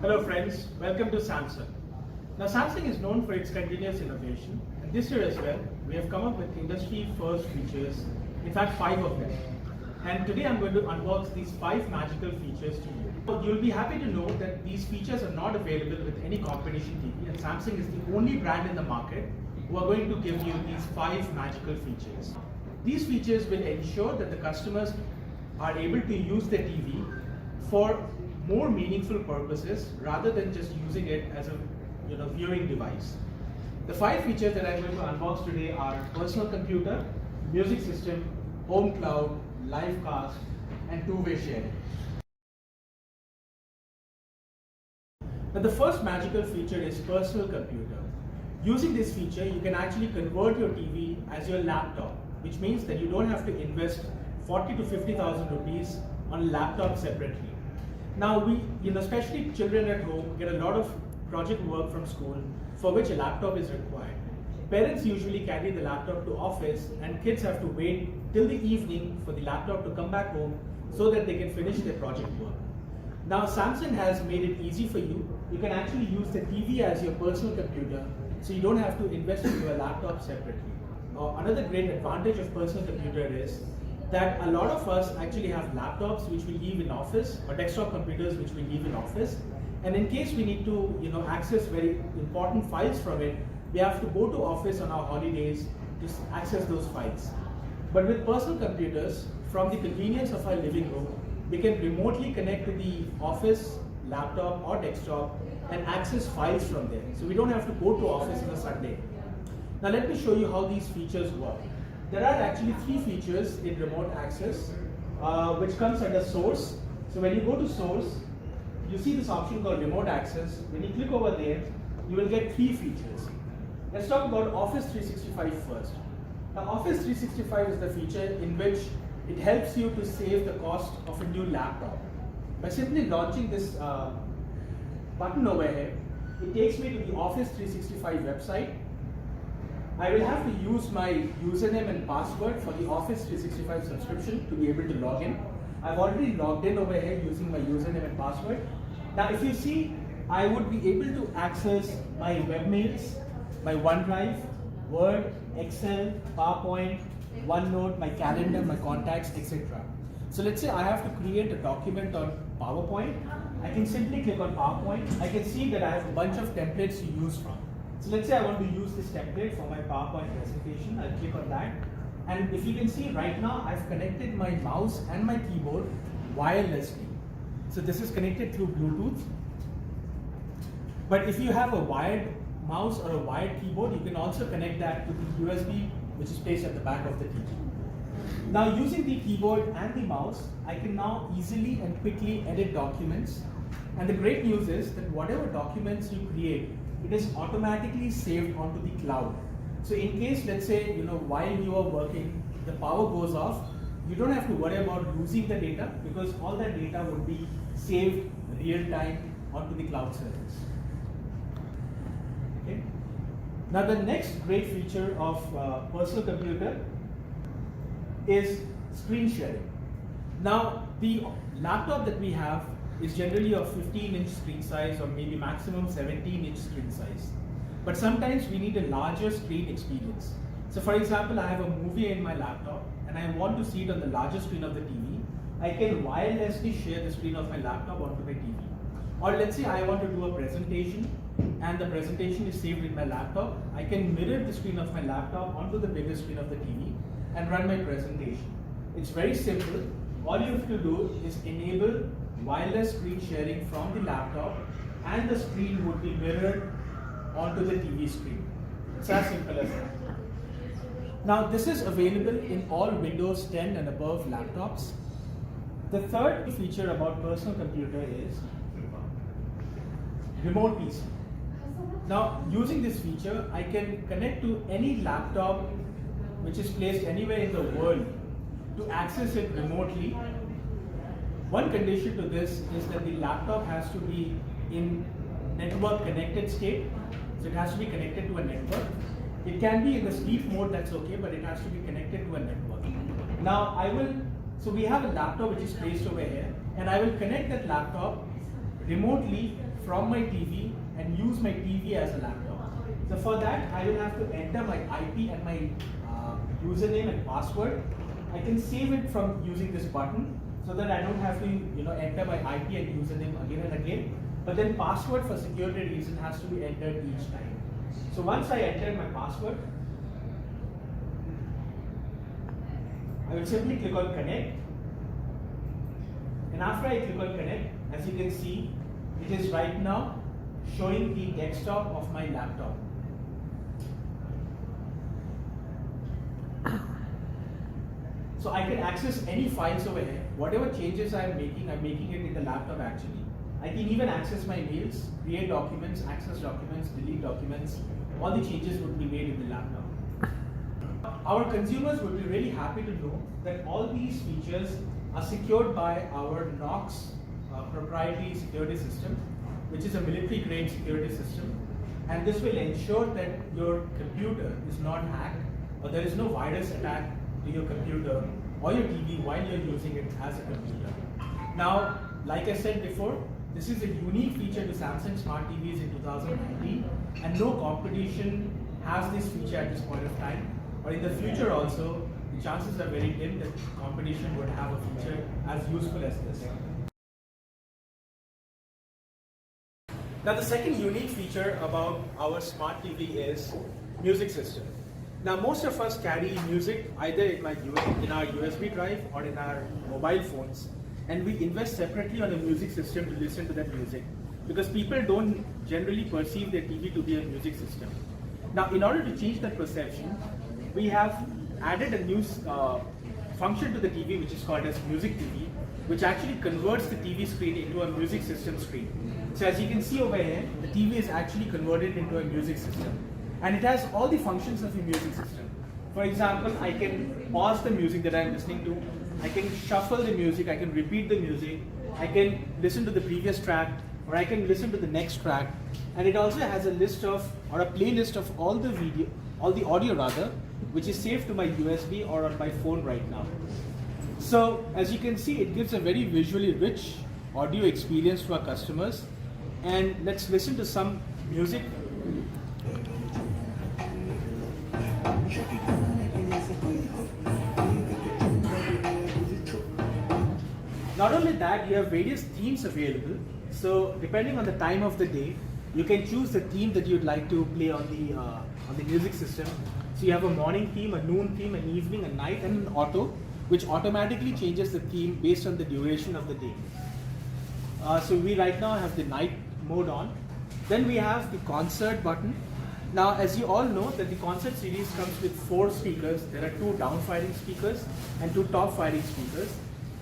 Hello friends, welcome to Samsung. Now Samsung is known for its continuous innovation, and this year as well, we have come up with industry first features, in fact 5 of them. And today I'm going to unbox these 5 magical features to you. You'll be happy to know that these features are not available with any competition TV, and Samsung is the only brand in the market who are going to give you these 5 magical features. These features will ensure that the customers are able to use their TV for more meaningful purposes rather than just using it as a viewing device. The 5 features that I'm going to unbox today are personal computer, music system, home cloud, live cast, and two-way sharing. Now the first magical feature is personal computer. Using this feature, you can actually convert your TV as your laptop, which means that you don't have to invest 40 to 50,000 rupees on a laptop separately. Now we, especially children at home, get a lot of project work from school for which a laptop is required. Parents usually carry the laptop to office and kids have to wait till the evening for the laptop to come back home so that they can finish their project work. Now Samsung has made it easy for you. You can actually use the TV as your personal computer, so you don't have to invest into a laptop separately. Another great advantage of personal computer is that a lot of us actually have laptops which we leave in office or desktop computers which we leave in office, and in case we need to access very important files from it, we have to go to office on our holidays to access those files. But with personal computers, from the convenience of our living room, we can remotely connect to the office laptop or desktop and access files from there. So we don't have to go to office on a Sunday. Now let me show you how these features work. There are actually 3 features in remote access, which comes under source. So when you go to source, you see this option called remote access. When you click over there, you will get 3 features. Let's talk about Office 365 first. Now Office 365 is the feature in which it helps you to save the cost of a new laptop. By simply launching this button over here, it takes me to the Office 365 website. I will have to use my username and password for the Office 365 subscription to be able to log in. I've already logged in over here using my username and password. Now if you see, I would be able to access my webmails, my OneDrive, Word, Excel, PowerPoint, OneNote, my calendar, my contacts, etc. So let's say I have to create a document on PowerPoint. I can simply click on PowerPoint. I can see that I have a bunch of templates to use from. So let's say I want to use this template for my PowerPoint presentation. I'll click on that. And if you can see right now, I've connected my mouse and my keyboard wirelessly. So this is connected through Bluetooth. But if you have a wired mouse or a wired keyboard, you can also connect that to the USB, which is placed at the back of the TV. Now using the keyboard and the mouse, I can now easily and quickly edit documents. And the great news is that whatever documents you create, it is automatically saved onto the cloud. So in case, let's say, while you are working, the power goes off, you don't have to worry about losing the data because all that data would be saved real time onto the cloud service. Okay. Now the next great feature of personal computer is screen sharing. Now the laptop that we have is generally a 15-inch screen size or maybe maximum 17-inch screen size. But sometimes we need a larger screen experience. So for example, I have a movie in my laptop and I want to see it on the larger screen of the TV. I can wirelessly share the screen of my laptop onto my TV. Or let's say I want to do a presentation and the presentation is saved in my laptop. I can mirror the screen of my laptop onto the bigger screen of the TV and run my presentation. It's very simple. All you have to do is enable wireless screen sharing from the laptop and the screen would be mirrored onto the TV screen. It's as simple as that. Now this is available in all Windows 10 and above laptops. The third feature about personal computer is remote PC. Now using this feature, I can connect to any laptop which is placed anywhere in the world to access it remotely. One condition to this is that the laptop has to be in network connected state. So it has to be connected to a network. It can be in the sleep mode, that's okay, but it has to be connected to a network. Now so we have a laptop which is placed over here, and I will connect that laptop remotely from my TV and use my TV as a laptop. So for that, I will have to enter my IP and my username and password. I can save it from using this button so that I don't have to enter my IP and username again and again. But then password for security reason has to be entered each time. So once I enter my password, I will simply click on connect. And after I click on connect, as you can see, it is right now showing the desktop of my laptop. So I can access any files over here. Whatever changes I'm making it in the laptop actually. I can even access my mails, create documents, access documents, delete documents. All the changes would be made in the laptop. Our consumers would be really happy to know that all these features are secured by our Knox proprietary security system, which is a military grade security system. And this will ensure that your computer is not hacked or there is no virus attack to your computer or your TV while you're using it as a computer. Now, like I said before, this is a unique feature to Samsung Smart TVs in 2019, and no competition has this feature at this point of time. But in the future also, the chances are very dim that competition would have a feature as useful as this. Now the second unique feature about our Smart TV is music system. Now most of us carry music either in our USB drive or in our mobile phones, and we invest separately on a music system to listen to that music because people don't generally perceive their TV to be a music system. Now in order to change that perception, we have added a new function to the TV which is called as Music TV, which actually converts the TV screen into a music system screen. So as you can see over here, the TV is actually converted into a music system. And it has all the functions of a music system. For example, I can pause the music that I'm listening to, I can shuffle the music, I can repeat the music, I can listen to the previous track, or I can listen to the next track. And it also has a list of, or a playlist of all the audio rather, which is saved to my USB or on my phone right now. So as you can see, it gives a very visually rich audio experience to our customers. And let's listen to some music. Not only that, you have various themes available. So depending on the time of the day, you can choose the theme that you'd like to play on the music system. So you have a morning theme, a noon theme, an evening, a night, and an auto, which automatically changes the theme based on the duration of the day. So we right now have the night mode on. Then we have the concert button. Now, as you all know, that the concert series comes with 4 speakers. There are 2 down-firing speakers and 2 top-firing speakers.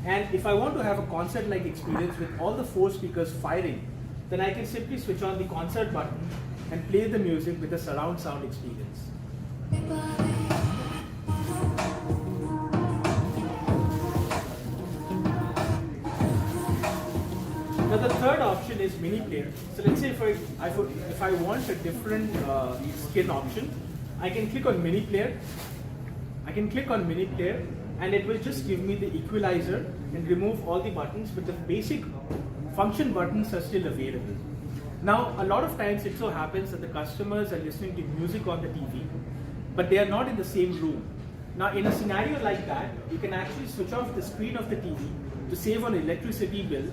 And if I want to have a concert-like experience with all the 4 speakers firing, then I can simply switch on the concert button and play the music with a surround sound experience. Now the third option is mini player. So let's say if I want a different skin option, I can click on mini player. And it will just give me the equalizer and remove all the buttons, but the basic function buttons are still available. Now a lot of times it so happens that the customers are listening to music on the TV, but they are not in the same room. Now in a scenario like that, you can actually switch off the screen of the TV to save on electricity bill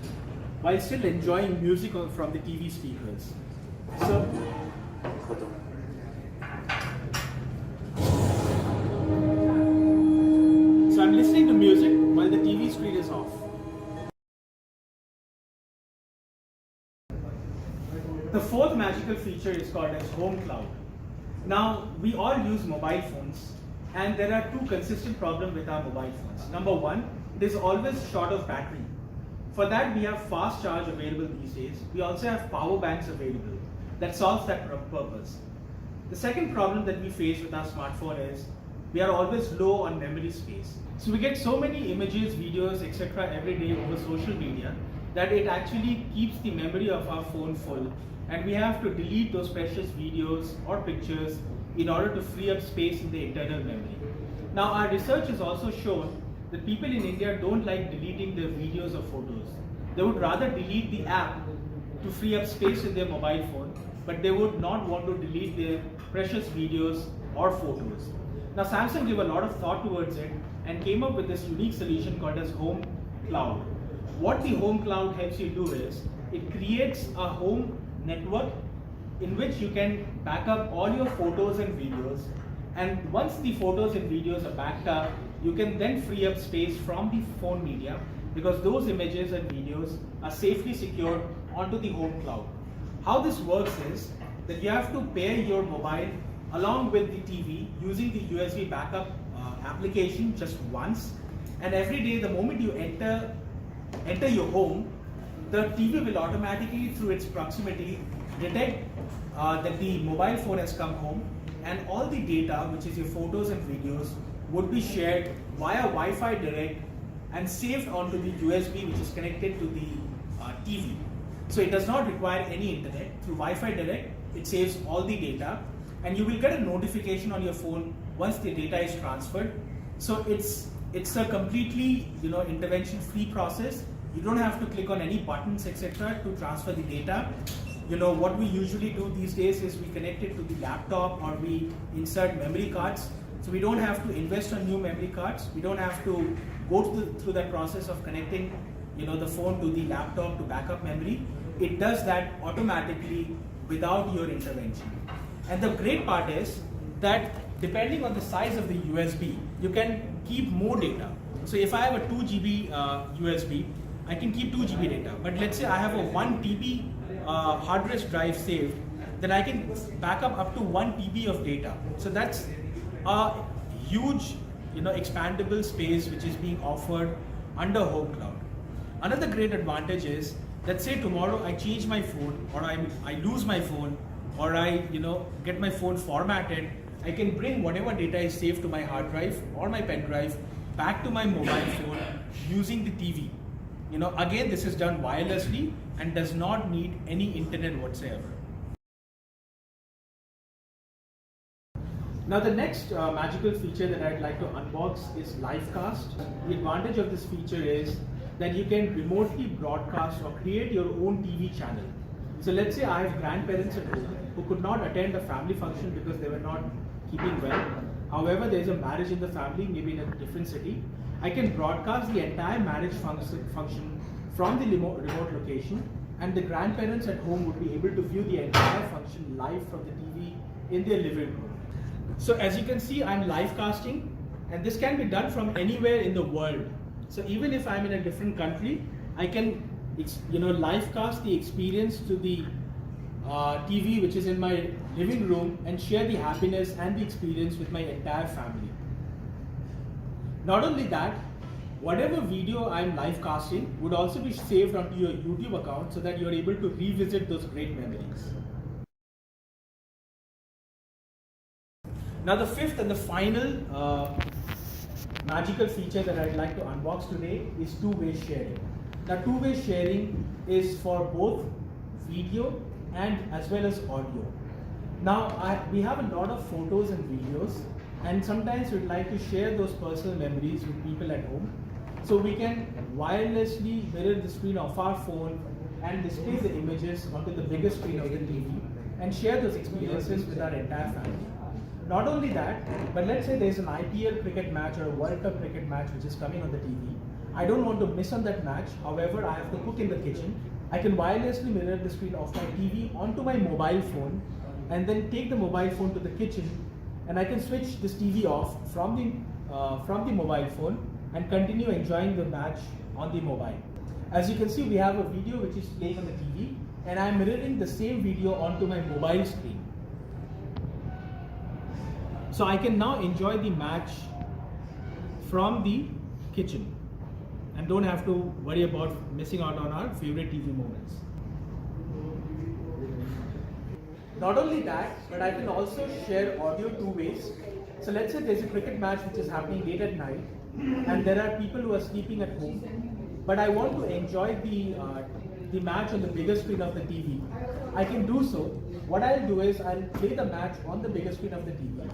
while still enjoying music from the TV speakers. So I'm listening to music while the TV screen is off. The fourth magical feature is called as Home Cloud. Now, we all use mobile phones, and there are 2 consistent problems with our mobile phones. Number 1, it is always short of battery. For that, we have fast charge available these days. We also have power banks available. That solves that purpose. The second problem that we face with our smartphone is we are always low on memory space. So we get so many images, videos, etc. every day over social media that it actually keeps the memory of our phone full, and we have to delete those precious videos or pictures in order to free up space in the internal memory. Now our research has also shown that people in India don't like deleting their videos or photos. They would rather delete the app to free up space in their mobile phone, but they would not want to delete their precious videos or photos. Now Samsung gave a lot of thought towards it and came up with this unique solution called as Home Cloud. What the Home Cloud helps you do is, it creates a home network in which you can back up all your photos and videos, and once the photos and videos are backed up, you can then free up space from the phone media, because those images and videos are safely secured onto the Home Cloud. How this works is that you have to pair your mobile along with the TV using the USB backup application just once, and every day the moment you enter your home, the TV will automatically, through its proximity, detect that the mobile phone has come home, and all the data, which is your photos and videos, would be shared via Wi-Fi direct and saved onto the USB, which is connected to the TV. So it does not require any internet. Through Wi-Fi direct, it saves all the data, and you will get a notification on your phone once the data is transferred. So it's a completely intervention-free process. You don't have to click on any buttons, etc., to transfer the data. What we usually do these days is we connect it to the laptop or we insert memory cards. So we don't have to invest on new memory cards. We don't have to go through that process of connecting the phone to the laptop to backup memory. It does that automatically without your intervention. And the great part is that depending on the size of the USB, you can keep more data. So if I have a 2 GB USB, I can keep 2 GB data. But let's say I have a 1 TB hard disk drive saved, then I can back up to 1 TB of data. So that's a huge expandable space which is being offered under Home Cloud. Another great advantage is, let's say tomorrow I change my phone, or I lose my phone, or I get my phone formatted, I can bring whatever data is saved to my hard drive or my pen drive back to my mobile phone using the TV. Again, this is done wirelessly and does not need any internet whatsoever. Now the next magical feature that I'd like to unbox is Livecast. The advantage of this feature is that you can remotely broadcast or create your own TV channel. So let's say I have grandparents at home who could not attend a family function because they were not keeping well. However, there is a marriage in the family, maybe in a different city. I can broadcast the entire marriage function from the remote location, and the grandparents at home would be able to view the entire function live from the TV in their living room. So as you can see, I'm live casting, and this can be done from anywhere in the world. So even if I'm in a different country, I can live cast the experience to the TV which is in my living room and share the happiness and the experience with my entire family. Not only that, whatever video I'm live casting would also be saved onto your YouTube account so that you're able to revisit those great memories. Now the fifth and the final magical feature that I'd like to unbox today is two-way sharing. Now two-way sharing is for both video and as well as audio. Now we have a lot of photos and videos, and sometimes we'd like to share those personal memories with people at home. So we can wirelessly mirror the screen of our phone and display the images onto the biggest screen of the TV and share those experiences with our entire family. Not only that, but let's say there's an IPL cricket match or a World Cup cricket match which is coming on the TV. I don't want to miss on that match. However, I have to cook in the kitchen. I can wirelessly mirror the screen of my TV onto my mobile phone and then take the mobile phone to the kitchen, and I can switch this TV off from the mobile phone and continue enjoying the match on the mobile. As you can see, we have a video which is playing on the TV, and I'm mirroring the same video onto my mobile screen. So I can now enjoy the match from the kitchen and don't have to worry about missing out on our favorite TV moments. Not only that, but I can also share audio two ways. So let's say there's a cricket match which is happening late at night, and there are people who are sleeping at home, but I want to enjoy the match on the bigger screen of the TV. I can do so. What I'll do is I'll play the match on the bigger screen of the TV,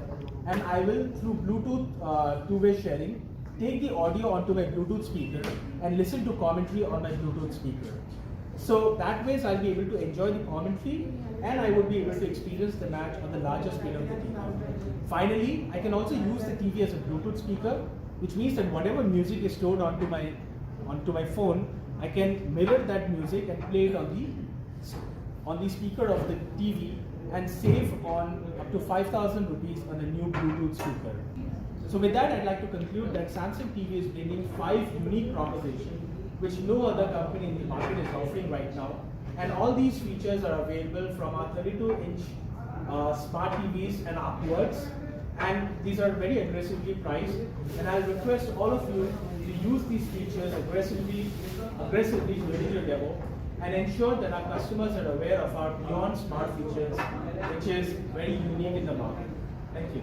and I will, through Bluetooth two-way sharing, take the audio onto my Bluetooth speaker and listen to commentary on my Bluetooth speaker. So that ways I'll be able to enjoy the commentary and I would be able to experience the match on the larger screen of the TV. Finally, I can also use the TV as a Bluetooth speaker, which means that whatever music is stored onto my phone, I can mirror that music and play it on the speaker of the TV and save on up to 5,000 rupees on a new Bluetooth speaker. So with that, I'd like to conclude that Samsung TV is bringing 5 unique propositions which no other company in the market is offering right now. And all these features are available from our 32-inch smart TVs and upwards. And these are very aggressively priced. And I'll request all of you to use these features aggressively during your demo and ensure that our customers are aware of our beyond smart features, which is very unique in the market. Thank you.